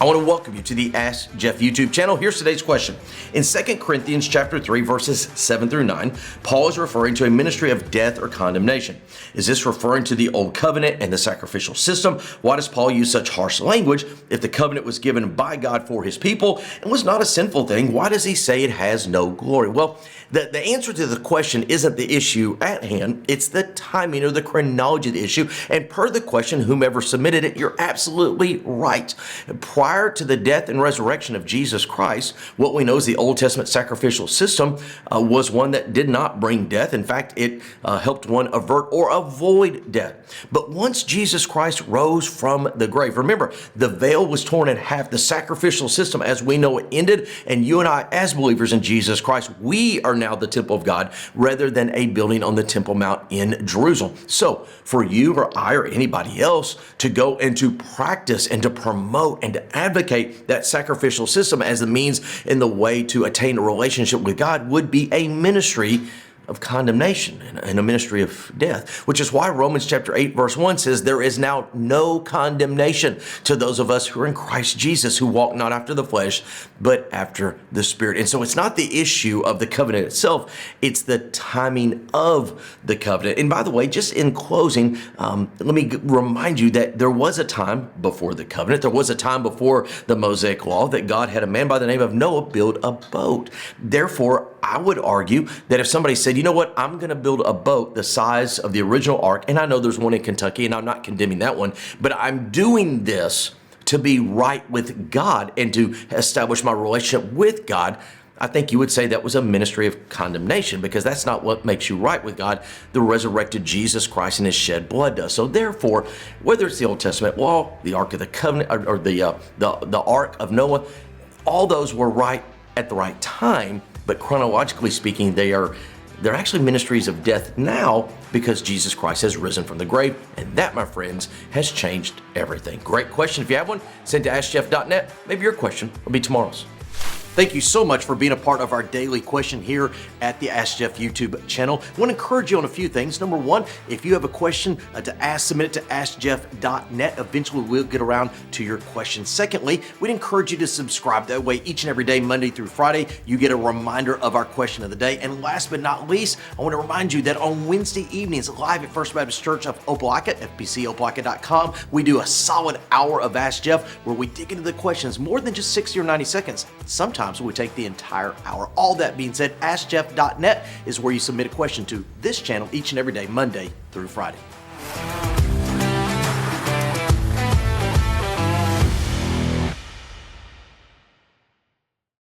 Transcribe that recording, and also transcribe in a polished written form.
want to welcome you to the Ask Jeff YouTube channel. Here's today's question. In 2 Corinthians chapter 3, verses 7 through 9, Paul is referring to a ministry of death or condemnation. Is this referring to the old covenant and the sacrificial system? Why does Paul use such harsh language? If the covenant was given by God for his people and was not a sinful thing, why does he say it has no glory? Well, the answer to the question isn't the issue at hand. It's the timing or the chronology of the issue. And per the question, whomever submitted it, you're absolutely right. Prior to the death and resurrection of Jesus Christ, what we know is the Old Testament sacrificial system was one that did not bring death. In fact, it helped one avert or avoid death. But once Jesus Christ rose from the grave, remember, the veil was torn in half. The sacrificial system, as we know it, ended. And you and I, as believers in Jesus Christ, we are now the temple of God rather than a building on the Temple Mount in Jerusalem. So for you or I or anybody else to go and to practice and to promote and to advocate that sacrificial system as the means in the way to attain a relationship with God would be a ministry of condemnation and a ministry of death, which is why Romans chapter 8 verse 1 says there is now no condemnation to those of us who are in Christ Jesus, who walk not after the flesh, but after the Spirit. And so it's not the issue of the covenant itself, it's the timing of the covenant. And by the way, just in closing, let me remind you that there was a time before the covenant, there was a time before the Mosaic law that God had a man by the name of Noah build a boat. Therefore, I would argue that if somebody said, you know what, I'm going to build a boat the size of the original ark, and I know there's one in Kentucky, and I'm not condemning that one, but I'm doing this to be right with God and to establish my relationship with God, I think you would say that was a ministry of condemnation, because that's not what makes you right with God. The resurrected Jesus Christ and his shed blood does. So therefore, whether it's the Old Testament law, the Ark of the Covenant, or the Ark of Noah, all those were right at the right time. But chronologically speaking, they're actually ministries of death now, because Jesus Christ has risen from the grave. And that, my friends, has changed everything. Great question. If you have one, send to AskJeff.net. Maybe your question will be tomorrow's. Thank you so much for being a part of our daily question here at the Ask Jeff YouTube channel. I want to encourage you on a few things. Number one, if you have a question to ask, submit it to AskJeff.net. Eventually, we'll get around to your question. Secondly, we'd encourage you to subscribe. That way, each and every day, Monday through Friday, you get a reminder of our question of the day. And last but not least, I want to remind you that on Wednesday evenings, live at First Baptist Church of Opelika, FBCOpelika.com, we do a solid hour of Ask Jeff where we dig into the questions more than just 60 or 90 seconds. Sometimes we take the entire hour. All that being said, AskJeff.net is where you submit a question to this channel each and every day, Monday through Friday.